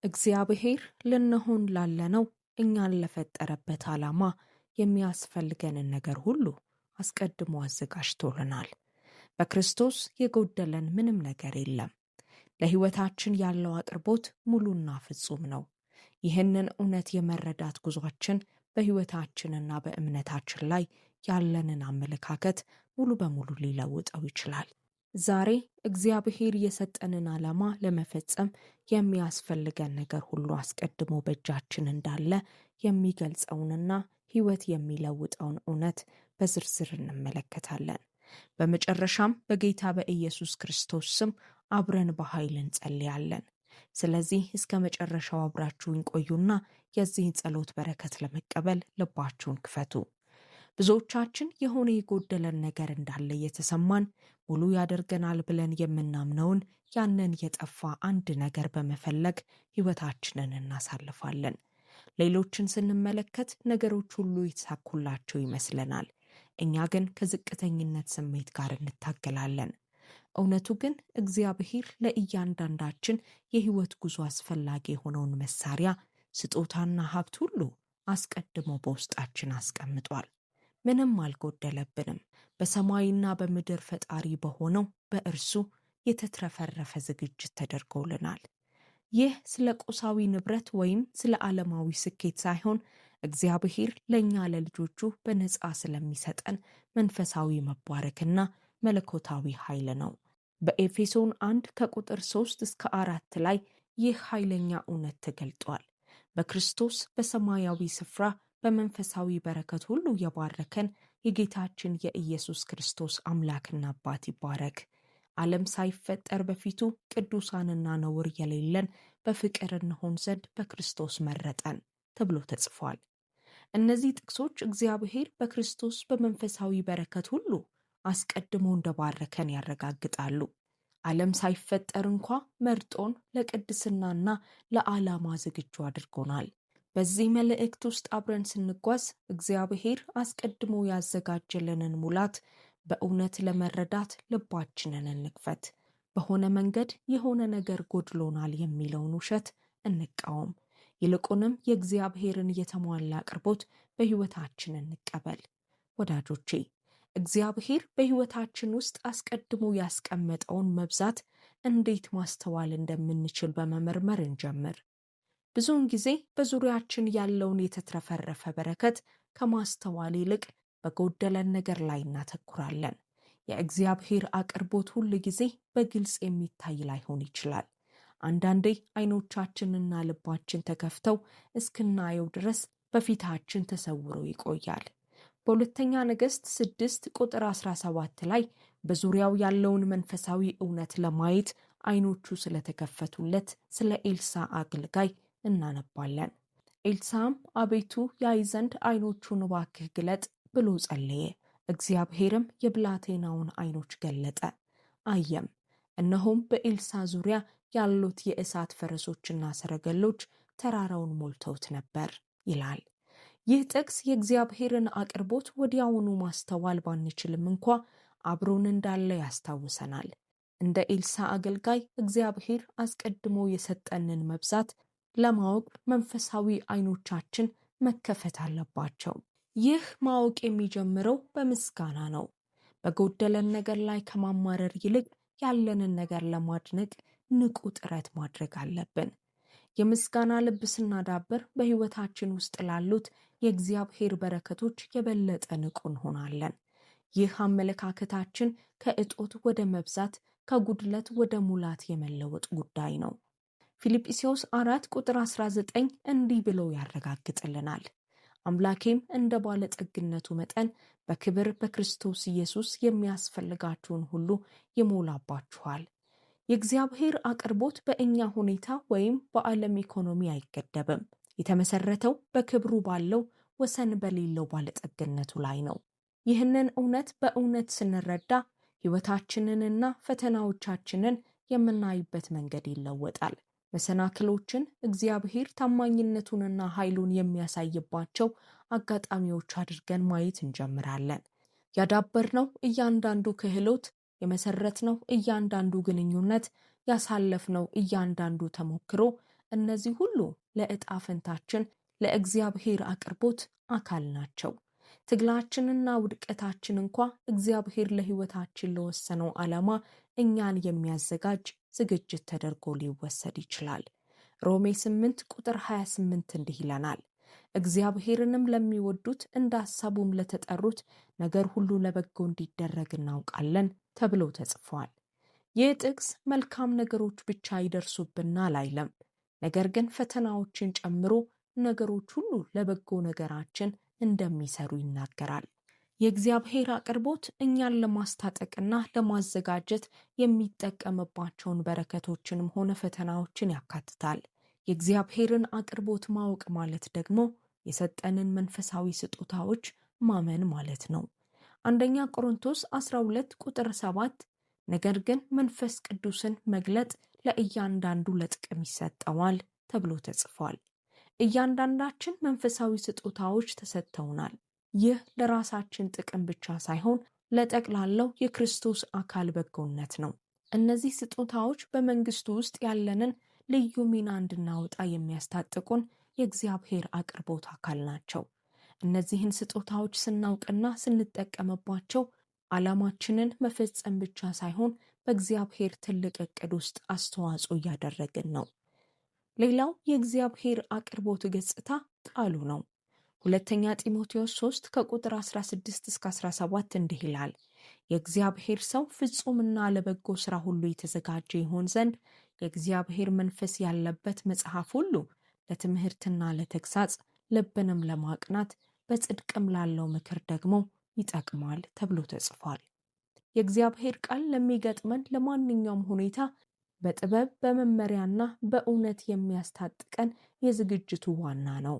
እግዚአብሔር ልንሆን ላለነው እኛን ለፈጠረበት ዓላማ የሚያስፈልገንን ነገር ሁሉ አስቀድሞ አዘጋጅቶልናል። በክርስቶስ የጎደለን ምንም ነገር የለም። ለሕይወታችን ያለው አቅርቦት ሙሉና ፍጹም ነው። ይህንን እውነት የመረዳት ጉዟችን በሕይወታችንና በእምነታችን ላይ ያለንን አመለካከት ሙሉ በሙሉ ሊለውጠው ይችላል። ዛሬ እግዚአብሔር የሰጠንን ዓላማ ለመፈጸም የሚያስፈልገን ነገር ሁሉ አስቀድሞ በእጃችን እንዳለ የሚገልጸውንና ሕይወት የሚለውጠውን እውነት በዝርዝር እንመለከታለን። በመጨረሻም በጌታ በኢየሱስ ክርስቶስ ስም አብረን በኃይል እንጸልያለን። ስለዚህ እስከ መጨረሻው አብራችሁን ቆዩና የዚህን ጸሎት በረከት ለመቀበል ልባችሁን ክፈቱ። ብዙዎቻችን የሆነ የጎደለን ነገር እንዳለ እየተሰማን ሙሉ ያደርገናል ብለን የምናምነውን ያንን የጠፋ አንድ ነገር በመፈለግ ሕይወታችንን እናሳልፋለን። ሌሎችን ስንመለከት ነገሮች ሁሉ የተሳኩላቸው ይመስለናል። እኛ ግን ከዝቅተኝነት ስሜት ጋር እንታገላለን። እውነቱ ግን እግዚአብሔር ለእያንዳንዳችን የሕይወት ጉዞ አስፈላጊ የሆነውን መሳሪያ፣ ስጦታና ሀብት ሁሉ አስቀድሞ በውስጣችን አስቀምጧል። ምንም አልጎደለብንም። በሰማይና በምድር ፈጣሪ በሆነው በእርሱ የተትረፈረፈ ዝግጅት ተደርጎልናል። ይህ ስለ ቁሳዊ ንብረት ወይም ስለ ዓለማዊ ስኬት ሳይሆን እግዚአብሔር ለእኛ ለልጆቹ በነፃ ስለሚሰጠን መንፈሳዊ መባረክና መለኮታዊ ኃይል ነው። በኤፌሶን 1 ከቁጥር 3 እስከ 4 ላይ ይህ ኃይለኛ እውነት ተገልጧል። በክርስቶስ በሰማያዊ ስፍራ በመንፈሳዊ በረከት ሁሉ የባረከን የጌታችን የኢየሱስ ክርስቶስ አምላክና አባት ይባረክ። ዓለም ሳይፈጠር በፊቱ ቅዱሳንና ነውር የሌለን በፍቅር እንሆን ዘንድ በክርስቶስ መረጠን ተብሎ ተጽፏል። እነዚህ ጥቅሶች እግዚአብሔር በክርስቶስ በመንፈሳዊ በረከት ሁሉ አስቀድሞ እንደባረከን ያረጋግጣሉ። ዓለም ሳይፈጠር እንኳ መርጦን ለቅድስናና ለዓላማ ዝግጁ አድርጎናል። በዚህ መልእክት ውስጥ አብረን ስንጓዝ እግዚአብሔር አስቀድሞ ያዘጋጀልንን ሙላት በእውነት ለመረዳት ልባችንን እንክፈት። በሆነ መንገድ የሆነ ነገር ጎድሎናል የሚለውን ውሸት እንቃወም። ይልቁንም የእግዚአብሔርን የተሟላ አቅርቦት በሕይወታችን እንቀበል። ወዳጆቼ፣ እግዚአብሔር በሕይወታችን ውስጥ አስቀድሞ ያስቀመጠውን መብዛት እንዴት ማስተዋል እንደምንችል በመመርመር እንጀምር። ብዙውን ጊዜ በዙሪያችን ያለውን የተትረፈረፈ በረከት ከማስተዋል ይልቅ በጎደለን ነገር ላይ እናተኩራለን። የእግዚአብሔር አቅርቦት ሁል ጊዜ በግልጽ የሚታይ ላይሆን ይችላል። አንዳንዴ ዓይኖቻችንና ልባችን ተከፍተው እስክናየው ድረስ በፊታችን ተሰውሮ ይቆያል። በሁለተኛ ነገሥት 6 ቁጥር 17 ላይ በዙሪያው ያለውን መንፈሳዊ እውነት ለማየት ዓይኖቹ ስለተከፈቱለት ስለ ኤልሳ አገልጋይ እናነባለን። ኤልሳም አቤቱ ያይ ዘንድ ዓይኖቹን እባክህ ግለጥ ብሎ ጸለየ። እግዚአብሔርም የብላቴናውን ዓይኖች ገለጠ፣ አየም። እነሆም በኤልሳ ዙሪያ ያሉት የእሳት ፈረሶችና ሰረገሎች ተራራውን ሞልተውት ነበር ይላል። ይህ ጥቅስ የእግዚአብሔርን አቅርቦት ወዲያውኑ ማስተዋል ባንችልም እንኳ አብሮን እንዳለ ያስታውሰናል። እንደ ኤልሳ አገልጋይ እግዚአብሔር አስቀድሞ የሰጠንን መብዛት ለማወቅ መንፈሳዊ ዓይኖቻችን መከፈት አለባቸው። ይህ ማወቅ የሚጀምረው በምስጋና ነው። በጎደለን ነገር ላይ ከማማረር ይልቅ ያለንን ነገር ለማድነቅ ንቁ ጥረት ማድረግ አለብን። የምስጋና ልብ ስናዳብር በሕይወታችን ውስጥ ላሉት የእግዚአብሔር በረከቶች የበለጠ ንቁ እንሆናለን። ይህ አመለካከታችን ከእጦት ወደ መብዛት፣ ከጉድለት ወደ ሙላት የመለወጥ ጉዳይ ነው። ፊልጵስዩስ 4 ቁጥር 19 እንዲህ ብሎ ያረጋግጥልናል። አምላኬም እንደ ባለጠግነቱ መጠን በክብር በክርስቶስ ኢየሱስ የሚያስፈልጋችሁን ሁሉ ይሞላባችኋል። የእግዚአብሔር አቅርቦት በእኛ ሁኔታ ወይም በዓለም ኢኮኖሚ አይገደብም። የተመሰረተው በክብሩ ባለው ወሰን በሌለው ባለጠግነቱ ላይ ነው። ይህንን እውነት በእውነት ስንረዳ ሕይወታችንንና ፈተናዎቻችንን የምናይበት መንገድ ይለወጣል። መሰናክሎችን እግዚአብሔር ታማኝነቱንና ኃይሉን የሚያሳይባቸው አጋጣሚዎች አድርገን ማየት እንጀምራለን። ያዳበርነው እያንዳንዱ ክህሎት፣ የመሰረትነው እያንዳንዱ ግንኙነት፣ ያሳለፍነው እያንዳንዱ ተሞክሮ እነዚህ ሁሉ ለዕጣ ፈንታችን ለእግዚአብሔር አቅርቦት አካል ናቸው። ትግላችንና ውድቀታችን እንኳ እግዚአብሔር ለሕይወታችን ለወሰነው ዓላማ እኛን የሚያዘጋጅ ዝግጅት ተደርጎ ሊወሰድ ይችላል። ሮሜ 8 ቁጥር 28 እንዲህ ይለናል፣ እግዚአብሔርንም ለሚወዱት እንደ ሐሳቡም ለተጠሩት ነገር ሁሉ ለበጎ እንዲደረግ እናውቃለን ተብሎ ተጽፏል። ይህ ጥቅስ መልካም ነገሮች ብቻ ይደርሱብናል አይለም፣ ነገር ግን ፈተናዎችን ጨምሮ ነገሮች ሁሉ ለበጎ ነገራችን እንደሚሰሩ ይናገራል። የእግዚአብሔር አቅርቦት እኛን ለማስታጠቅና ለማዘጋጀት የሚጠቀምባቸውን በረከቶችንም ሆነ ፈተናዎችን ያካትታል። የእግዚአብሔርን አቅርቦት ማወቅ ማለት ደግሞ የሰጠንን መንፈሳዊ ስጦታዎች ማመን ማለት ነው። አንደኛ ቆሮንቶስ 12 ቁጥር 7 ነገር ግን መንፈስ ቅዱስን መግለጥ ለእያንዳንዱ ለጥቅም ይሰጠዋል ተብሎ ተጽፏል። እያንዳንዳችን መንፈሳዊ ስጦታዎች ተሰጥተውናል። ይህ ለራሳችን ጥቅም ብቻ ሳይሆን ለጠቅላላው የክርስቶስ አካል በጎነት ነው። እነዚህ ስጦታዎች በመንግስቱ ውስጥ ያለንን ልዩ ሚና እንድናወጣ የሚያስታጥቁን የእግዚአብሔር አቅርቦት አካል ናቸው። እነዚህን ስጦታዎች ስናውቅና ስንጠቀምባቸው ዓላማችንን መፈጸም ብቻ ሳይሆን በእግዚአብሔር ትልቅ ዕቅድ ውስጥ አስተዋጽኦ እያደረግን ነው። ሌላው የእግዚአብሔር አቅርቦት ገጽታ ቃሉ ነው። ሁለተኛ ጢሞቴዎስ 3 ከቁጥር 16 እስከ 17 እንዲህ ይላል፣ የእግዚአብሔር ሰው ፍጹምና ለበጎ ሥራ ሁሉ የተዘጋጀ ይሆን ዘንድ የእግዚአብሔር መንፈስ ያለበት መጽሐፍ ሁሉ ለትምህርትና ለተግሳጽ ልብንም ለማቅናት በጽድቅም ላለው ምክር ደግሞ ይጠቅማል ተብሎ ተጽፏል። የእግዚአብሔር ቃል ለሚገጥመን ለማንኛውም ሁኔታ በጥበብ በመመሪያና በእውነት የሚያስታጥቀን የዝግጅቱ ዋና ነው።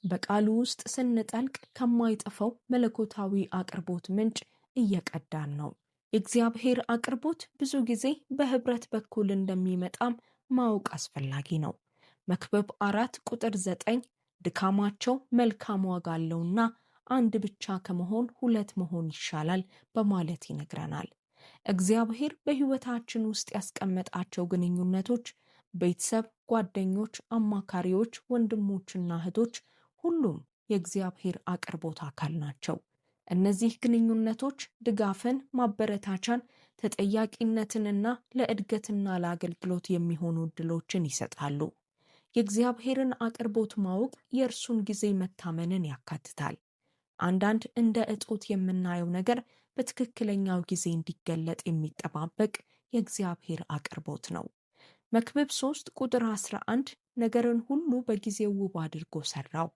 በቃሉ ውስጥ ስንጠልቅ ከማይጠፋው መለኮታዊ አቅርቦት ምንጭ እየቀዳን ነው። የእግዚአብሔር አቅርቦት ብዙ ጊዜ በህብረት በኩል እንደሚመጣም ማወቅ አስፈላጊ ነው። መክብብ 4 ቁጥር 9 ድካማቸው መልካም ዋጋ አለውና አንድ ብቻ ከመሆን ሁለት መሆን ይሻላል በማለት ይነግረናል። እግዚአብሔር በሕይወታችን ውስጥ ያስቀመጣቸው ግንኙነቶች፣ ቤተሰብ፣ ጓደኞች፣ አማካሪዎች፣ ወንድሞችና እህቶች ሁሉም የእግዚአብሔር አቅርቦት አካል ናቸው። እነዚህ ግንኙነቶች ድጋፍን፣ ማበረታቻን፣ ተጠያቂነትንና ለእድገትና ለአገልግሎት የሚሆኑ ዕድሎችን ይሰጣሉ። የእግዚአብሔርን አቅርቦት ማወቅ የእርሱን ጊዜ መታመንን ያካትታል። አንዳንድ እንደ እጦት የምናየው ነገር በትክክለኛው ጊዜ እንዲገለጥ የሚጠባበቅ የእግዚአብሔር አቅርቦት ነው። መክብብ 3 ቁጥር 11 ነገርን ሁሉ በጊዜው ውብ አድርጎ ሰራው፣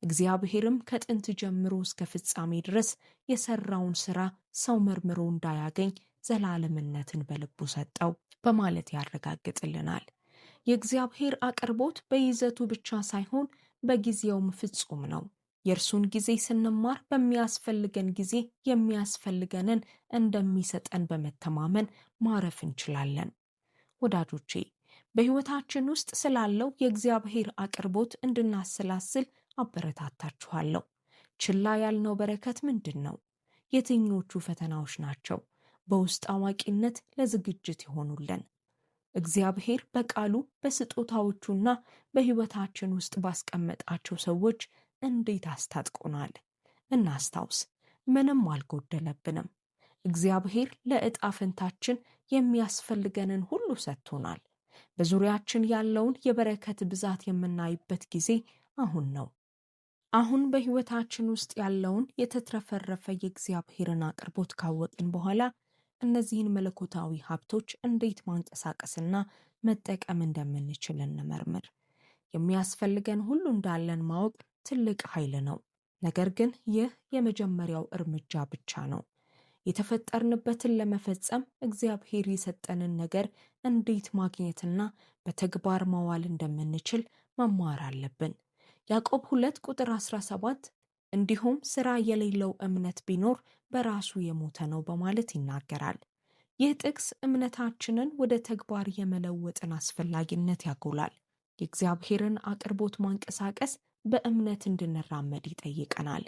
እግዚአብሔርም ከጥንት ጀምሮ እስከ ፍጻሜ ድረስ የሰራውን ሥራ ሰው መርምሮ እንዳያገኝ ዘላለምነትን በልቡ ሰጠው በማለት ያረጋግጥልናል። የእግዚአብሔር አቅርቦት በይዘቱ ብቻ ሳይሆን በጊዜውም ፍጹም ነው። የእርሱን ጊዜ ስንማር በሚያስፈልገን ጊዜ የሚያስፈልገንን እንደሚሰጠን በመተማመን ማረፍ እንችላለን። ወዳጆቼ፣ በሕይወታችን ውስጥ ስላለው የእግዚአብሔር አቅርቦት እንድናሰላስል አበረታታችኋለሁ። ችላ ያልነው በረከት ምንድን ነው? የትኞቹ ፈተናዎች ናቸው በውስጥ አዋቂነት ለዝግጅት ይሆኑልን? እግዚአብሔር በቃሉ በስጦታዎቹና በሕይወታችን ውስጥ ባስቀመጣቸው ሰዎች እንዴት አስታጥቆናል? እናስታውስ፣ ምንም አልጎደለብንም። እግዚአብሔር ለዕጣ ፈንታችን የሚያስፈልገንን ሁሉ ሰጥቶናል። በዙሪያችን ያለውን የበረከት ብዛት የምናይበት ጊዜ አሁን ነው። አሁን በሕይወታችን ውስጥ ያለውን የተትረፈረፈ የእግዚአብሔርን አቅርቦት ካወቅን በኋላ እነዚህን መለኮታዊ ሀብቶች እንዴት ማንቀሳቀስና መጠቀም እንደምንችል እንመርምር። የሚያስፈልገን ሁሉ እንዳለን ማወቅ ትልቅ ኃይል ነው። ነገር ግን ይህ የመጀመሪያው እርምጃ ብቻ ነው። የተፈጠርንበትን ለመፈጸም እግዚአብሔር የሰጠንን ነገር እንዴት ማግኘትና በተግባር ማዋል እንደምንችል መማር አለብን። ያዕቆብ 2 ቁጥር 17 እንዲሁም ሥራ የሌለው እምነት ቢኖር በራሱ የሞተ ነው በማለት ይናገራል። ይህ ጥቅስ እምነታችንን ወደ ተግባር የመለወጥን አስፈላጊነት ያጎላል። የእግዚአብሔርን አቅርቦት ማንቀሳቀስ በእምነት እንድንራመድ ይጠይቀናል።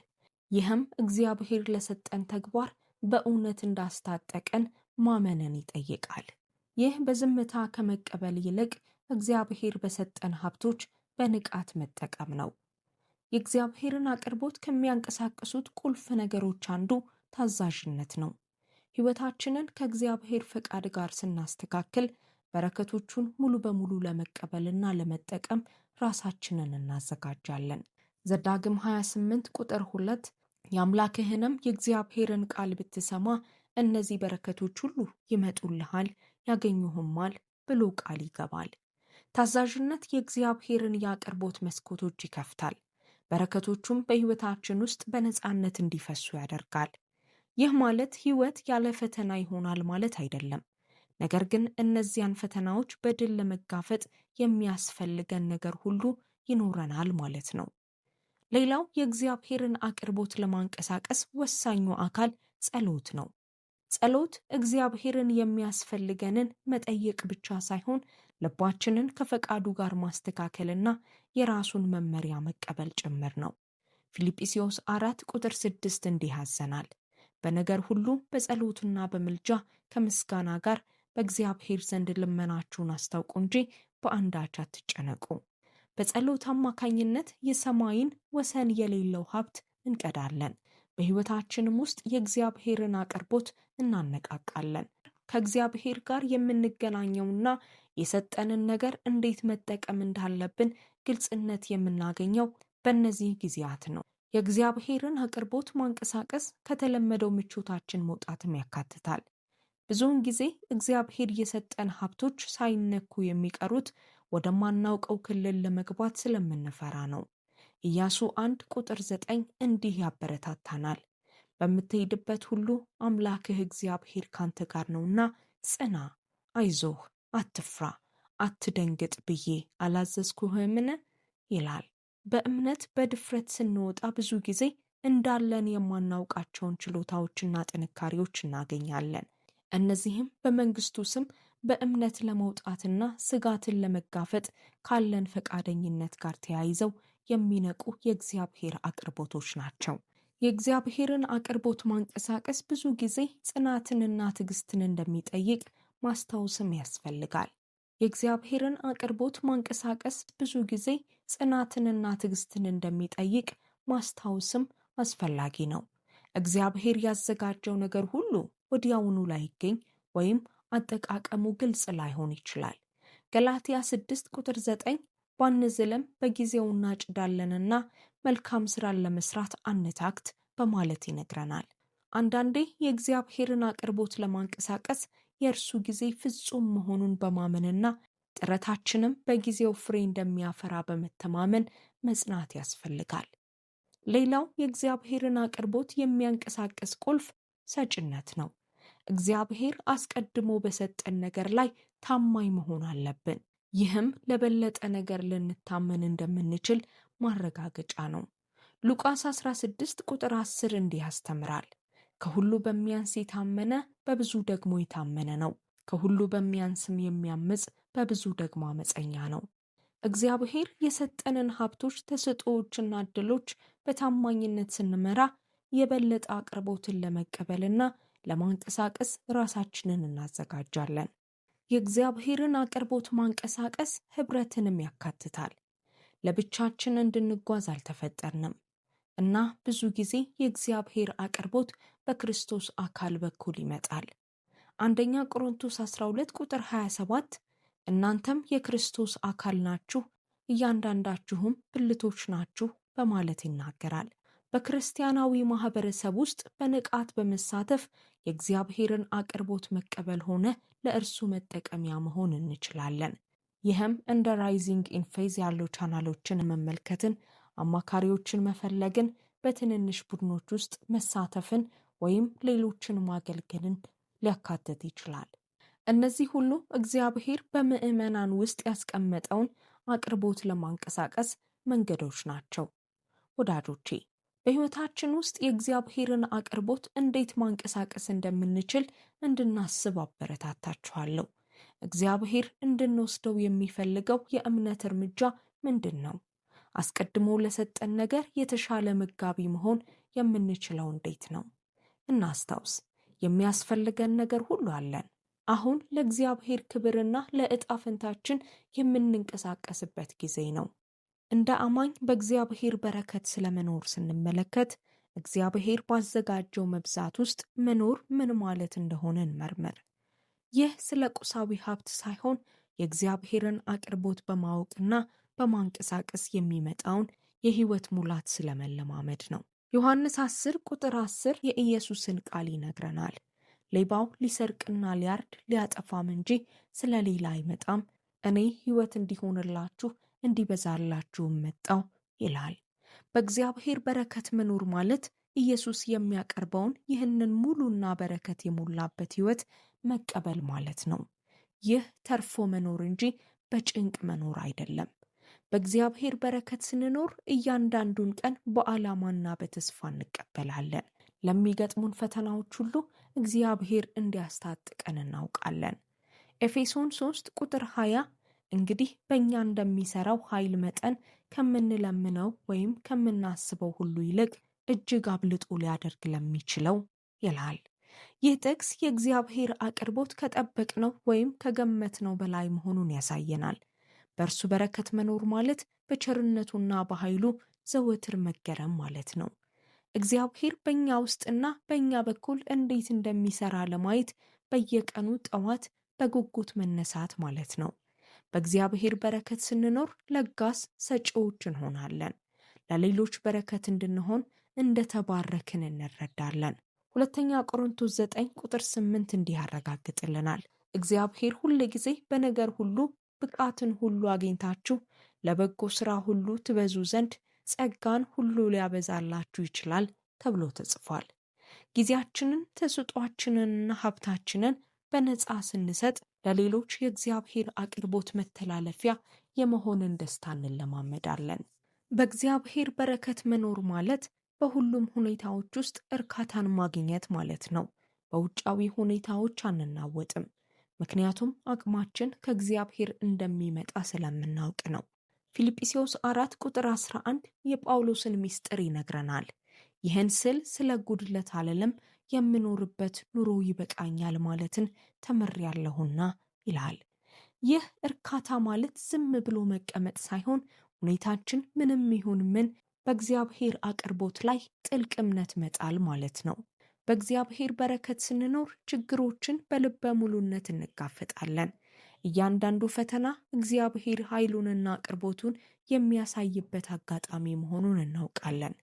ይህም እግዚአብሔር ለሰጠን ተግባር በእውነት እንዳስታጠቀን ማመንን ይጠይቃል። ይህ በዝምታ ከመቀበል ይልቅ እግዚአብሔር በሰጠን ሀብቶች በንቃት መጠቀም ነው። የእግዚአብሔርን አቅርቦት ከሚያንቀሳቅሱት ቁልፍ ነገሮች አንዱ ታዛዥነት ነው። ሕይወታችንን ከእግዚአብሔር ፈቃድ ጋር ስናስተካክል በረከቶቹን ሙሉ በሙሉ ለመቀበልና ለመጠቀም ራሳችንን እናዘጋጃለን። ዘዳግም 28 ቁጥር 2 የአምላክህንም የእግዚአብሔርን ቃል ብትሰማ እነዚህ በረከቶች ሁሉ ይመጡልሃል፣ ያገኙህማል ብሎ ቃል ይገባል። ታዛዥነት የእግዚአብሔርን የአቅርቦት መስኮቶች ይከፍታል። በረከቶቹም በሕይወታችን ውስጥ በነፃነት እንዲፈሱ ያደርጋል። ይህ ማለት ሕይወት ያለ ፈተና ይሆናል ማለት አይደለም። ነገር ግን እነዚያን ፈተናዎች በድል ለመጋፈጥ የሚያስፈልገን ነገር ሁሉ ይኖረናል ማለት ነው። ሌላው የእግዚአብሔርን አቅርቦት ለማንቀሳቀስ ወሳኙ አካል ጸሎት ነው። ጸሎት እግዚአብሔርን የሚያስፈልገንን መጠየቅ ብቻ ሳይሆን ልባችንን ከፈቃዱ ጋር ማስተካከልና የራሱን መመሪያ መቀበል ጭምር ነው። ፊልጵስዩስ 4 ቁጥር 6 እንዲህ ያዘናል፣ በነገር ሁሉ በጸሎትና በምልጃ ከምስጋና ጋር በእግዚአብሔር ዘንድ ልመናችሁን አስታውቁ እንጂ በአንዳች አትጨነቁ። በጸሎት አማካኝነት የሰማይን ወሰን የሌለው ሀብት እንቀዳለን። በሕይወታችንም ውስጥ የእግዚአብሔርን አቅርቦት እናነቃቃለን። ከእግዚአብሔር ጋር የምንገናኘውና የሰጠንን ነገር እንዴት መጠቀም እንዳለብን ግልጽነት የምናገኘው በእነዚህ ጊዜያት ነው። የእግዚአብሔርን አቅርቦት ማንቀሳቀስ ከተለመደው ምቾታችን መውጣትም ያካትታል። ብዙውን ጊዜ እግዚአብሔር የሰጠን ሀብቶች ሳይነኩ የሚቀሩት ወደማናውቀው ክልል ለመግባት ስለምንፈራ ነው። ኢያሱ 1 ቁጥር 9 እንዲህ ያበረታታናል፣ በምትሄድበት ሁሉ አምላክህ እግዚአብሔር ካንተ ጋር ነውና ጽና፣ አይዞህ፣ አትፍራ፣ አትደንግጥ ብዬ አላዘዝኩህምን? ይላል። በእምነት በድፍረት ስንወጣ ብዙ ጊዜ እንዳለን የማናውቃቸውን ችሎታዎችና ጥንካሬዎች እናገኛለን። እነዚህም በመንግስቱ ስም በእምነት ለመውጣትና ስጋትን ለመጋፈጥ ካለን ፈቃደኝነት ጋር ተያይዘው የሚነቁ የእግዚአብሔር አቅርቦቶች ናቸው። የእግዚአብሔርን አቅርቦት ማንቀሳቀስ ብዙ ጊዜ ጽናትንና ትዕግስትን እንደሚጠይቅ ማስታወስም ያስፈልጋል። የእግዚአብሔርን አቅርቦት ማንቀሳቀስ ብዙ ጊዜ ጽናትንና ትዕግስትን እንደሚጠይቅ ማስታወስም አስፈላጊ ነው። እግዚአብሔር ያዘጋጀው ነገር ሁሉ ወዲያውኑ ላይገኝ ወይም አጠቃቀሙ ግልጽ ላይሆን ይችላል። ገላትያ 6 ቁጥር 9 ባንዝልም በጊዜው እናጭዳለንና መልካም ስራን ለመስራት አንታክት በማለት ይነግረናል። አንዳንዴ የእግዚአብሔርን አቅርቦት ለማንቀሳቀስ የእርሱ ጊዜ ፍጹም መሆኑን በማመንና ጥረታችንም በጊዜው ፍሬ እንደሚያፈራ በመተማመን መጽናት ያስፈልጋል። ሌላው የእግዚአብሔርን አቅርቦት የሚያንቀሳቅስ ቁልፍ ሰጭነት ነው። እግዚአብሔር አስቀድሞ በሰጠን ነገር ላይ ታማኝ መሆን አለብን። ይህም ለበለጠ ነገር ልንታመን እንደምንችል ማረጋገጫ ነው። ሉቃስ 16 ቁጥር 10 እንዲህ ያስተምራል፣ ከሁሉ በሚያንስ የታመነ በብዙ ደግሞ የታመነ ነው፣ ከሁሉ በሚያንስም የሚያምፅ በብዙ ደግሞ አመፀኛ ነው። እግዚአብሔር የሰጠንን ሀብቶች፣ ተሰጥኦዎችና እድሎች በታማኝነት ስንመራ የበለጠ አቅርቦትን ለመቀበልና ለማንቀሳቀስ ራሳችንን እናዘጋጃለን። የእግዚአብሔርን አቅርቦት ማንቀሳቀስ ህብረትንም ያካትታል። ለብቻችን እንድንጓዝ አልተፈጠርንም እና ብዙ ጊዜ የእግዚአብሔር አቅርቦት በክርስቶስ አካል በኩል ይመጣል። አንደኛ ቆሮንቶስ 12 ቁጥር 27 እናንተም የክርስቶስ አካል ናችሁ፣ እያንዳንዳችሁም ብልቶች ናችሁ በማለት ይናገራል። በክርስቲያናዊ ማህበረሰብ ውስጥ በንቃት በመሳተፍ የእግዚአብሔርን አቅርቦት መቀበል ሆነ ለእርሱ መጠቀሚያ መሆን እንችላለን። ይህም እንደ ራይዚንግ ኢን ፌዝ ያሉ ቻናሎችን መመልከትን፣ አማካሪዎችን መፈለግን፣ በትንንሽ ቡድኖች ውስጥ መሳተፍን ወይም ሌሎችን ማገልገልን ሊያካትት ይችላል። እነዚህ ሁሉ እግዚአብሔር በምዕመናን ውስጥ ያስቀመጠውን አቅርቦት ለማንቀሳቀስ መንገዶች ናቸው። ወዳጆቼ፣ በሕይወታችን ውስጥ የእግዚአብሔርን አቅርቦት እንዴት ማንቀሳቀስ እንደምንችል እንድናስብ አበረታታችኋለሁ። እግዚአብሔር እንድንወስደው የሚፈልገው የእምነት እርምጃ ምንድን ነው? አስቀድሞ ለሰጠን ነገር የተሻለ መጋቢ መሆን የምንችለው እንዴት ነው? እናስታውስ፣ የሚያስፈልገን ነገር ሁሉ አለን። አሁን ለእግዚአብሔር ክብርና ለዕጣ ፈንታችን የምንንቀሳቀስበት ጊዜ ነው። እንደ አማኝ በእግዚአብሔር በረከት ስለመኖር ስንመለከት እግዚአብሔር ባዘጋጀው መብዛት ውስጥ መኖር ምን ማለት እንደሆነ እንመርምር። ይህ ስለ ቁሳዊ ሀብት ሳይሆን የእግዚአብሔርን አቅርቦት በማወቅና በማንቀሳቀስ የሚመጣውን የሕይወት ሙላት ስለመለማመድ ነው። ዮሐንስ 10 ቁጥር 10 የኢየሱስን ቃል ይነግረናል። ሌባው ሊሰርቅና ሊያርድ ሊያጠፋም እንጂ ስለ ሌላ አይመጣም፣ እኔ ሕይወት እንዲሆንላችሁ እንዲበዛላችሁም መጣው ይላል። በእግዚአብሔር በረከት መኖር ማለት ኢየሱስ የሚያቀርበውን ይህንን ሙሉና በረከት የሞላበት ሕይወት መቀበል ማለት ነው። ይህ ተርፎ መኖር እንጂ በጭንቅ መኖር አይደለም። በእግዚአብሔር በረከት ስንኖር እያንዳንዱን ቀን በዓላማና በተስፋ እንቀበላለን። ለሚገጥሙን ፈተናዎች ሁሉ እግዚአብሔር እንዲያስታጥቀን እናውቃለን። ኤፌሶን 3 ቁጥር 20 እንግዲህ በእኛ እንደሚሰራው ኃይል መጠን ከምንለምነው ወይም ከምናስበው ሁሉ ይልቅ እጅግ አብልጦ ሊያደርግ ለሚችለው ይላል። ይህ ጥቅስ የእግዚአብሔር አቅርቦት ከጠበቅነው ወይም ከገመትነው በላይ መሆኑን ያሳየናል። በእርሱ በረከት መኖር ማለት በቸርነቱና በኃይሉ ዘወትር መገረም ማለት ነው። እግዚአብሔር በእኛ ውስጥና በእኛ በኩል እንዴት እንደሚሰራ ለማየት በየቀኑ ጠዋት በጉጉት መነሳት ማለት ነው። በእግዚአብሔር በረከት ስንኖር ለጋስ ሰጪዎች እንሆናለን። ለሌሎች በረከት እንድንሆን እንደተባረክን እንረዳለን። ሁለተኛ ቆሮንቶስ 9 ቁጥር 8 እንዲህ ያረጋግጥልናል። እግዚአብሔር ሁል ጊዜ በነገር ሁሉ ብቃትን ሁሉ አግኝታችሁ ለበጎ ሥራ ሁሉ ትበዙ ዘንድ ጸጋን ሁሉ ሊያበዛላችሁ ይችላል ተብሎ ተጽፏል። ጊዜያችንን፣ ተሰጧችንንና ሀብታችንን በነፃ ስንሰጥ ለሌሎች የእግዚአብሔር አቅርቦት መተላለፊያ የመሆንን ደስታ እንለማመዳለን። በእግዚአብሔር በረከት መኖር ማለት በሁሉም ሁኔታዎች ውስጥ እርካታን ማግኘት ማለት ነው። በውጫዊ ሁኔታዎች አንናወጥም፣ ምክንያቱም አቅማችን ከእግዚአብሔር እንደሚመጣ ስለምናውቅ ነው። ፊልጵስዩስ 4 ቁጥር 11 የጳውሎስን ምስጢር ይነግረናል። ይህን ስል ስለ ጉድለት አልልም፣ የምኖርበት ኑሮ ይበቃኛል ማለትን ተምሬያለሁና ይላል። ይህ እርካታ ማለት ዝም ብሎ መቀመጥ ሳይሆን ሁኔታችን ምንም ይሁን ምን በእግዚአብሔር አቅርቦት ላይ ጥልቅ እምነት መጣል ማለት ነው። በእግዚአብሔር በረከት ስንኖር ችግሮችን በልበ ሙሉነት እንጋፈጣለን። እያንዳንዱ ፈተና እግዚአብሔር ኃይሉንና አቅርቦቱን የሚያሳይበት አጋጣሚ መሆኑን እናውቃለን።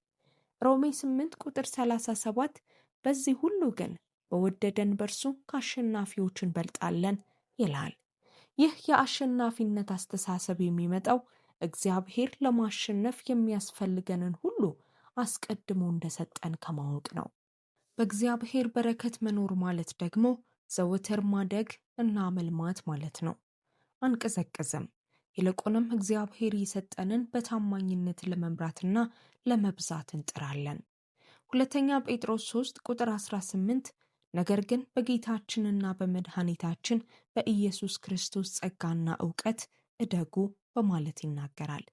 ሮሜ 8 ቁጥር 37 በዚህ ሁሉ ግን በወደደን በርሱ ከአሸናፊዎች እንበልጣለን ይላል። ይህ የአሸናፊነት አስተሳሰብ የሚመጣው እግዚአብሔር ለማሸነፍ የሚያስፈልገንን ሁሉ አስቀድሞ እንደሰጠን ከማወቅ ነው። በእግዚአብሔር በረከት መኖር ማለት ደግሞ ዘወትር ማደግ እና መልማት ማለት ነው። አንቀዘቅዝም። ይልቁንም እግዚአብሔር የሰጠንን በታማኝነት ለመምራትና ለመብዛት እንጥራለን። ሁለተኛ ጴጥሮስ 3 ቁጥር 18 ነገር ግን በጌታችንና በመድኃኒታችን በኢየሱስ ክርስቶስ ጸጋና ዕውቀት እደጉ በማለት ይናገራል።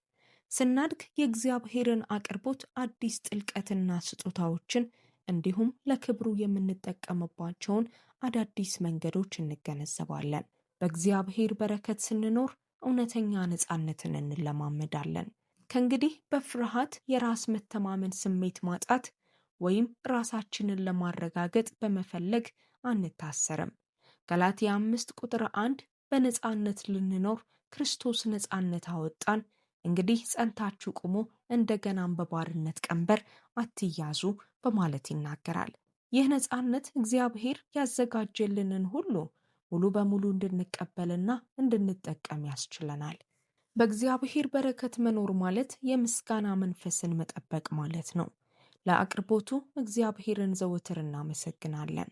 ስናድግ የእግዚአብሔርን አቅርቦት አዲስ ጥልቀትና ስጦታዎችን እንዲሁም ለክብሩ የምንጠቀምባቸውን አዳዲስ መንገዶች እንገነዘባለን። በእግዚአብሔር በረከት ስንኖር እውነተኛ ነፃነትን እንለማመዳለን። ከእንግዲህ በፍርሃት የራስ መተማመን ስሜት ማጣት ወይም ራሳችንን ለማረጋገጥ በመፈለግ አንታሰርም። ገላትያ 5 ቁጥር 1 በነፃነት ልንኖር ክርስቶስ ነፃነት አወጣን፣ እንግዲህ ጸንታችሁ ቁሙ፣ እንደገናም በባርነት ቀንበር አትያዙ በማለት ይናገራል። ይህ ነፃነት እግዚአብሔር ያዘጋጀልንን ሁሉ ሙሉ በሙሉ እንድንቀበልና እንድንጠቀም ያስችለናል። በእግዚአብሔር በረከት መኖር ማለት የምስጋና መንፈስን መጠበቅ ማለት ነው። ለአቅርቦቱ እግዚአብሔርን ዘወትር እናመሰግናለን።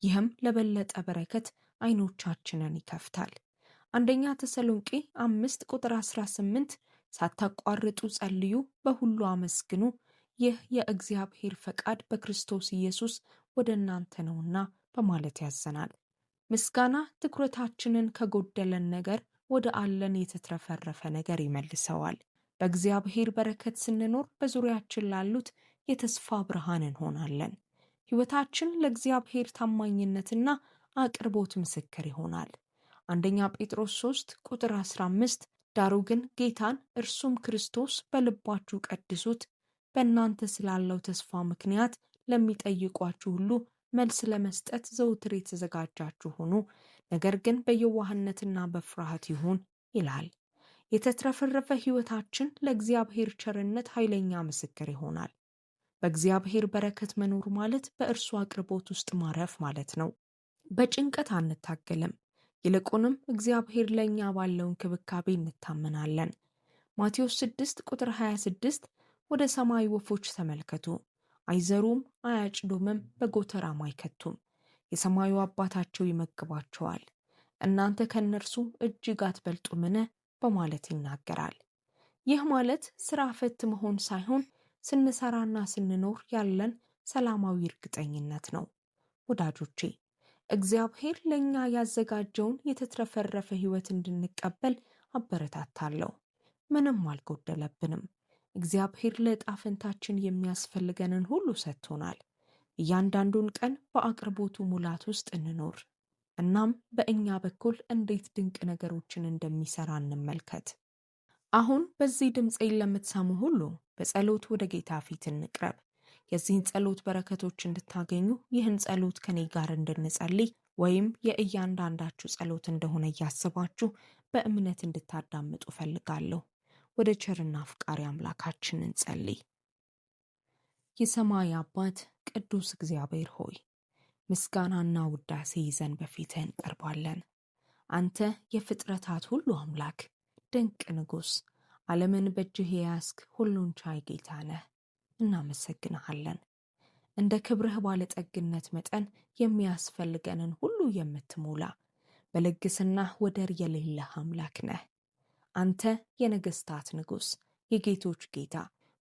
ይህም ለበለጠ በረከት ዓይኖቻችንን ይከፍታል። አንደኛ ተሰሎንቄ 5 ቁጥር 18 ሳታቋርጡ ጸልዩ፣ በሁሉ አመስግኑ፣ ይህ የእግዚአብሔር ፈቃድ በክርስቶስ ኢየሱስ ወደ እናንተ ነውና በማለት ያዘናል። ምስጋና ትኩረታችንን ከጎደለን ነገር ወደ አለን የተትረፈረፈ ነገር ይመልሰዋል። በእግዚአብሔር በረከት ስንኖር በዙሪያችን ላሉት የተስፋ ብርሃን እንሆናለን። ሕይወታችን ለእግዚአብሔር ታማኝነትና አቅርቦት ምስክር ይሆናል። አንደኛ ጴጥሮስ 3 ቁጥር 15 ዳሩ ግን ጌታን እርሱም ክርስቶስ በልባችሁ ቀድሱት፣ በእናንተ ስላለው ተስፋ ምክንያት ለሚጠይቋችሁ ሁሉ መልስ ለመስጠት ዘውትር የተዘጋጃችሁ ሁኑ፣ ነገር ግን በየዋህነትና በፍርሃት ይሁን ይላል። የተትረፈረፈ ሕይወታችን ለእግዚአብሔር ቸርነት ኃይለኛ ምስክር ይሆናል። በእግዚአብሔር በረከት መኖር ማለት በእርሱ አቅርቦት ውስጥ ማረፍ ማለት ነው። በጭንቀት አንታገልም፣ ይልቁንም እግዚአብሔር ለእኛ ባለው እንክብካቤ እንታመናለን። ማቴዎስ 6 ቁጥር 26 ወደ ሰማይ ወፎች ተመልከቱ፣ አይዘሩም፣ አያጭዱምም፣ በጎተራም አይከቱም፣ የሰማዩ አባታቸው ይመግባቸዋል፣ እናንተ ከእነርሱ እጅግ አትበልጡምን? በማለት ይናገራል። ይህ ማለት ስራ ፈት መሆን ሳይሆን ስንሰራና ስንኖር ያለን ሰላማዊ እርግጠኝነት ነው። ወዳጆቼ፣ እግዚአብሔር ለእኛ ያዘጋጀውን የተትረፈረፈ ሕይወት እንድንቀበል አበረታታለሁ። ምንም አልጎደለብንም። እግዚአብሔር ለዕጣ ፈንታችን የሚያስፈልገንን ሁሉ ሰጥቶናል። እያንዳንዱን ቀን በአቅርቦቱ ሙላት ውስጥ እንኖር። እናም በእኛ በኩል እንዴት ድንቅ ነገሮችን እንደሚሰራ እንመልከት። አሁን በዚህ ድምፄን ለምትሰሙ ሁሉ በጸሎት ወደ ጌታ ፊት እንቅረብ። የዚህን ጸሎት በረከቶች እንድታገኙ ይህን ጸሎት ከኔ ጋር እንድንጸልይ ወይም የእያንዳንዳችሁ ጸሎት እንደሆነ እያስባችሁ በእምነት እንድታዳምጡ ፈልጋለሁ። ወደ ቸርና አፍቃሪ አምላካችን እንጸልይ። የሰማይ አባት ቅዱስ እግዚአብሔር ሆይ ምስጋናና ውዳሴ ይዘን በፊትህ እንቀርባለን። አንተ የፍጥረታት ሁሉ አምላክ፣ ድንቅ ንጉሥ፣ ዓለምን በእጅህ የያዝክ ሁሉን ቻይ ጌታ ነህ። እናመሰግንሃለን። እንደ ክብርህ ባለጠግነት መጠን የሚያስፈልገንን ሁሉ የምትሞላ በልግስና ወደር የሌለህ አምላክ ነህ። አንተ የነገሥታት ንጉሥ፣ የጌቶች ጌታ፣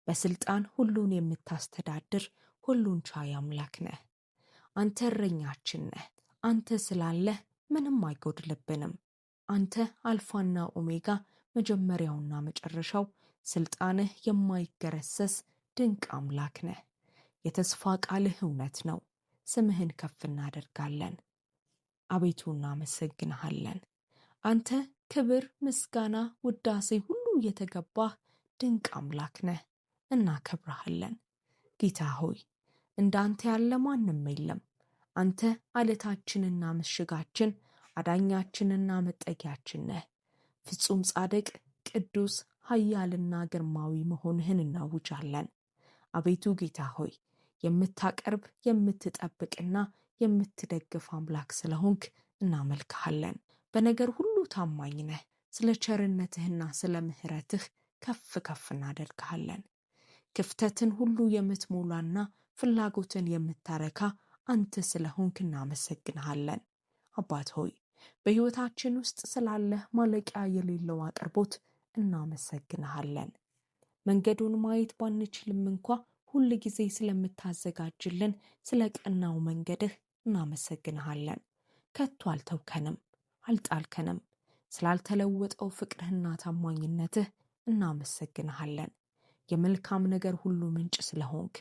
በስልጣን ሁሉን የምታስተዳድር ሁሉን ቻይ አምላክ ነህ። አንተ እረኛችን ነህ። አንተ ስላለህ ምንም አይጎድልብንም። አንተ አልፋና ኦሜጋ፣ መጀመሪያውና መጨረሻው፣ ስልጣንህ የማይገረሰስ ድንቅ አምላክ ነህ። የተስፋ ቃልህ እውነት ነው። ስምህን ከፍ እናደርጋለን። አቤቱ እናመሰግንሃለን። አንተ ክብር፣ ምስጋና፣ ውዳሴ ሁሉ የተገባህ ድንቅ አምላክ ነህ። እናከብረሃለን። ጌታ ሆይ እንዳንተ ያለ ማንም የለም። አንተ አለታችንና ምሽጋችን፣ አዳኛችንና መጠጊያችን ነህ። ፍጹም ጻድቅ፣ ቅዱስ፣ ኃያልና ግርማዊ መሆንህን እናውጃለን። አቤቱ ጌታ ሆይ የምታቀርብ የምትጠብቅና የምትደግፍ አምላክ ስለሆንክ እናመልክሃለን። በነገር ሁሉ ታማኝ ነህ። ስለ ቸርነትህና ስለ ምሕረትህ ከፍ ከፍ እናደርግሃለን። ክፍተትን ሁሉ የምትሞላና ፍላጎትን የምታረካ አንተ ስለሆንክ እናመሰግንሃለን። አባት ሆይ በሕይወታችን ውስጥ ስላለህ ማለቂያ የሌለው አቅርቦት እናመሰግንሃለን። መንገዱን ማየት ባንችልም እንኳ ሁል ጊዜ ስለምታዘጋጅልን ስለ ቀናው መንገድህ እናመሰግንሃለን። ከቶ አልተውከንም፣ አልጣልከንም። ስላልተለወጠው ፍቅርህና ታማኝነትህ እናመሰግንሃለን። የመልካም ነገር ሁሉ ምንጭ ስለሆንክ፣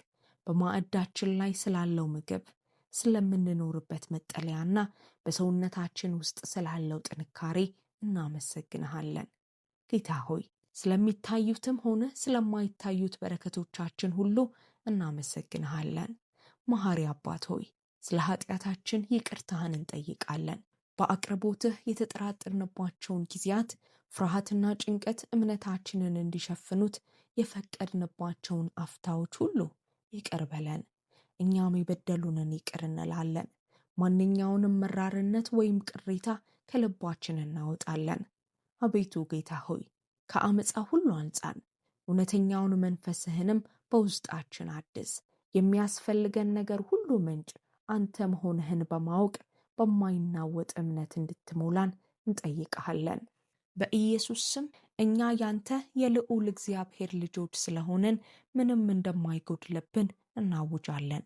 በማዕዳችን ላይ ስላለው ምግብ፣ ስለምንኖርበት መጠለያና በሰውነታችን ውስጥ ስላለው ጥንካሬ እናመሰግንሃለን። ጌታ ሆይ ስለሚታዩትም ሆነ ስለማይታዩት በረከቶቻችን ሁሉ እናመሰግንሃለን። መሐሪ አባት ሆይ ስለ ኃጢአታችን ይቅርታህን እንጠይቃለን። በአቅርቦትህ የተጠራጠርንባቸውን ጊዜያት፣ ፍርሃትና ጭንቀት እምነታችንን እንዲሸፍኑት የፈቀድንባቸውን አፍታዎች ሁሉ ይቅር በለን። እኛም የበደሉንን ይቅር እንላለን። ማንኛውንም መራርነት ወይም ቅሬታ ከልባችን እናወጣለን። አቤቱ ጌታ ሆይ ከአመፃ ሁሉ አንጻን፣ እውነተኛውን መንፈስህንም በውስጣችን አድስ። የሚያስፈልገን ነገር ሁሉ ምንጭ አንተ መሆንህን በማወቅ በማይናወጥ እምነት እንድትሞላን እንጠይቀሃለን። በኢየሱስ ስም እኛ ያንተ የልዑል እግዚአብሔር ልጆች ስለሆንን ምንም እንደማይጎድልብን እናውጃለን።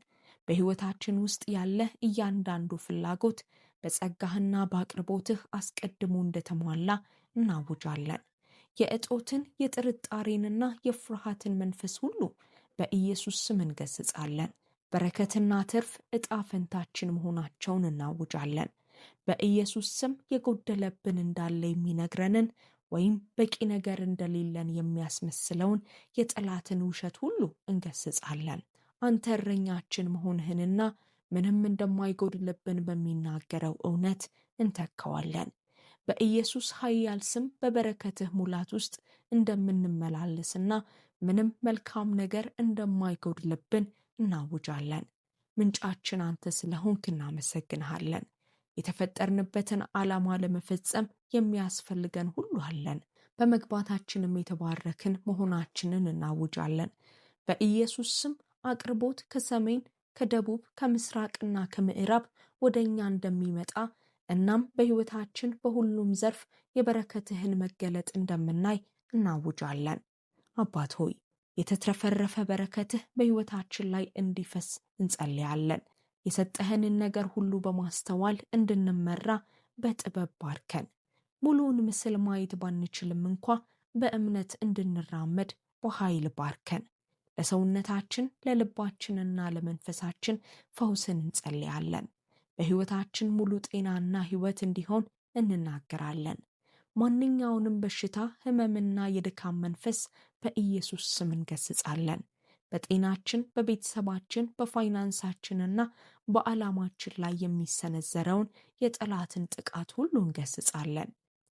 በሕይወታችን ውስጥ ያለ እያንዳንዱ ፍላጎት በጸጋህና በአቅርቦትህ አስቀድሞ እንደተሟላ እናውጃለን። የእጦትን የጥርጣሬንና የፍርሃትን መንፈስ ሁሉ በኢየሱስ ስም እንገስጻለን። በረከትና ትርፍ ዕጣ ፈንታችን መሆናቸውን እናውጃለን። በኢየሱስ ስም የጎደለብን እንዳለ የሚነግረንን ወይም በቂ ነገር እንደሌለን የሚያስመስለውን የጠላትን ውሸት ሁሉ እንገስጻለን። አንተ እረኛችን መሆንህንና ምንም እንደማይጎድልብን በሚናገረው እውነት እንተካዋለን። በኢየሱስ ኃያል ስም በበረከትህ ሙላት ውስጥ እንደምንመላለስና ምንም መልካም ነገር እንደማይጎድልብን እናውጃለን። ምንጫችን አንተ ስለሆንክ እናመሰግንሃለን። የተፈጠርንበትን ዓላማ ለመፈጸም የሚያስፈልገን ሁሉ አለን። በመግባታችንም የተባረክን መሆናችንን እናውጃለን። በኢየሱስ ስም አቅርቦት ከሰሜን፣ ከደቡብ፣ ከምስራቅና ከምዕራብ ወደ እኛ እንደሚመጣ እናም በሕይወታችን በሁሉም ዘርፍ የበረከትህን መገለጥ እንደምናይ እናውጃለን። አባት ሆይ የተትረፈረፈ በረከትህ በሕይወታችን ላይ እንዲፈስ እንጸልያለን። የሰጠህንን ነገር ሁሉ በማስተዋል እንድንመራ በጥበብ ባርከን። ሙሉውን ምስል ማየት ባንችልም እንኳ በእምነት እንድንራመድ በኃይል ባርከን። ለሰውነታችን ለልባችንና ለመንፈሳችን ፈውስን እንጸልያለን። በሕይወታችን ሙሉ ጤናና ሕይወት እንዲሆን እንናገራለን። ማንኛውንም በሽታ፣ ሕመምና የድካም መንፈስ በኢየሱስ ስም እንገስጻለን። በጤናችን፣ በቤተሰባችን፣ በፋይናንሳችንና በዓላማችን ላይ የሚሰነዘረውን የጠላትን ጥቃት ሁሉ እንገስጻለን።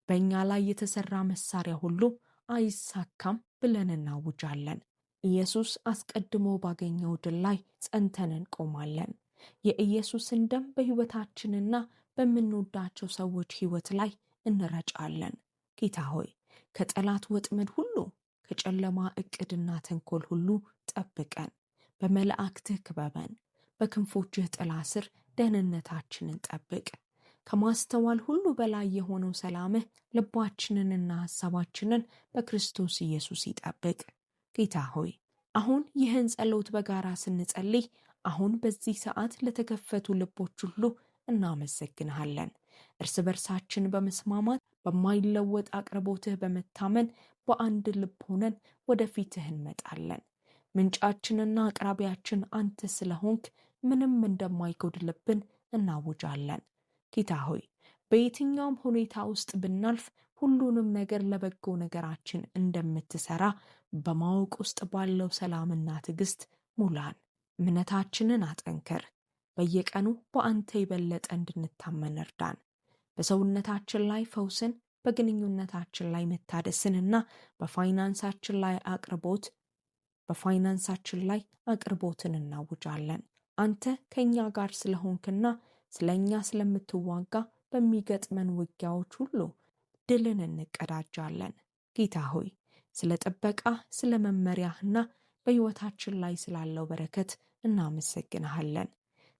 በእኛ ላይ የተሰራ መሳሪያ ሁሉ አይሳካም ብለን እናውጃለን። ኢየሱስ አስቀድሞ ባገኘው ድል ላይ ጸንተን እንቆማለን። የኢየሱስን ደም በሕይወታችንና በምንወዳቸው ሰዎች ሕይወት ላይ እንረጫለን። ጌታ ሆይ ከጠላት ወጥመድ ሁሉ፣ ከጨለማ ዕቅድና ተንኮል ሁሉ ጠብቀን። በመላእክትህ ክበበን። በክንፎችህ ጥላ ስር ደህንነታችንን ጠብቅ። ከማስተዋል ሁሉ በላይ የሆነው ሰላምህ ልባችንንና ሐሳባችንን በክርስቶስ ኢየሱስ ይጠብቅ። ጌታ ሆይ አሁን ይህን ጸሎት በጋራ ስንጸልይ አሁን በዚህ ሰዓት ለተከፈቱ ልቦች ሁሉ እናመሰግንሃለን። እርስ በርሳችን በመስማማት በማይለወጥ አቅርቦትህ በመታመን በአንድ ልብ ሆነን ወደፊትህ እንመጣለን። ምንጫችንና አቅራቢያችን አንተ ስለሆንክ ምንም እንደማይጎድልብን እናውጃለን። ጌታ ሆይ በየትኛውም ሁኔታ ውስጥ ብናልፍ ሁሉንም ነገር ለበጎ ነገራችን እንደምትሰራ በማወቅ ውስጥ ባለው ሰላምና ትዕግስት ሙላን። እምነታችንን አጠንክር። በየቀኑ በአንተ የበለጠ እንድንታመን እርዳን። በሰውነታችን ላይ ፈውስን፣ በግንኙነታችን ላይ መታደስንና በፋይናንሳችን ላይ አቅርቦትን እናውጃለን። አንተ ከእኛ ጋር ስለሆንክና ስለ እኛ ስለምትዋጋ በሚገጥመን ውጊያዎች ሁሉ ድልን እንቀዳጃለን። ጌታ ሆይ ስለ ጥበቃ፣ ስለ መመሪያህና በሕይወታችን ላይ ስላለው በረከት እናመሰግንሃለን።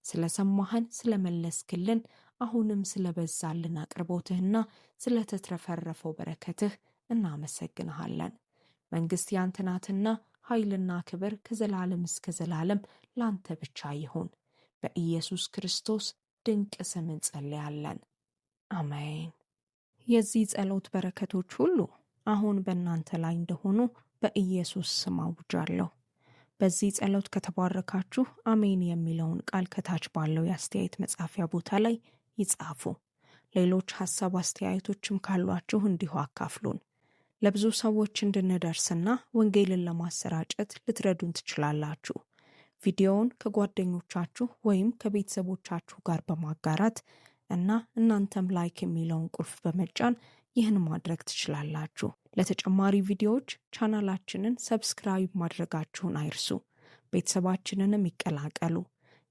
ስለ ሰማህን፣ ስለ መለስክልን፣ አሁንም ስለ በዛልን አቅርቦትህና ስለ ተትረፈረፈው በረከትህ እናመሰግንሃለን። መንግሥት ያንተ ናትና ኃይልና ክብር ከዘላለም እስከ ዘላለም ላንተ ብቻ ይሁን። በኢየሱስ ክርስቶስ ድንቅ ስም እንጸልያለን። አሜን። የዚህ ጸሎት በረከቶች ሁሉ አሁን በእናንተ ላይ እንደሆኑ በኢየሱስ ስም አውጃለሁ። በዚህ ጸሎት ከተባረካችሁ አሜን የሚለውን ቃል ከታች ባለው የአስተያየት መጻፊያ ቦታ ላይ ይጻፉ። ሌሎች ሐሳብ አስተያየቶችም ካሏችሁ እንዲሁ አካፍሉን። ለብዙ ሰዎች እንድንደርስና ወንጌልን ለማሰራጨት ልትረዱን ትችላላችሁ። ቪዲዮውን ከጓደኞቻችሁ ወይም ከቤተሰቦቻችሁ ጋር በማጋራት እና እናንተም ላይክ የሚለውን ቁልፍ በመጫን ይህን ማድረግ ትችላላችሁ። ለተጨማሪ ቪዲዮዎች ቻናላችንን ሰብስክራይብ ማድረጋችሁን አይርሱ። ቤተሰባችንንም ይቀላቀሉ።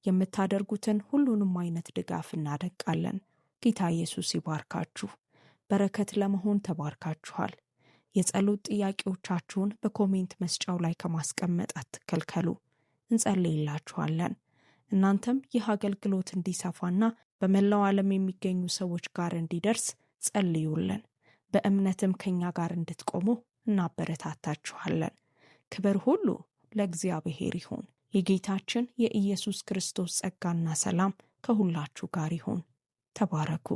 የምታደርጉትን ሁሉንም አይነት ድጋፍ እናደንቃለን። ጌታ ኢየሱስ ይባርካችሁ። በረከት ለመሆን ተባርካችኋል። የጸሎት ጥያቄዎቻችሁን በኮሜንት መስጫው ላይ ከማስቀመጥ አትከልከሉ። እንጸልይላችኋለን። እናንተም ይህ አገልግሎት እንዲሰፋና በመላው ዓለም የሚገኙ ሰዎች ጋር እንዲደርስ ጸልዩልን። በእምነትም ከኛ ጋር እንድትቆሙ እናበረታታችኋለን። ክብር ሁሉ ለእግዚአብሔር ይሁን። የጌታችን የኢየሱስ ክርስቶስ ጸጋና ሰላም ከሁላችሁ ጋር ይሁን። ተባረኩ።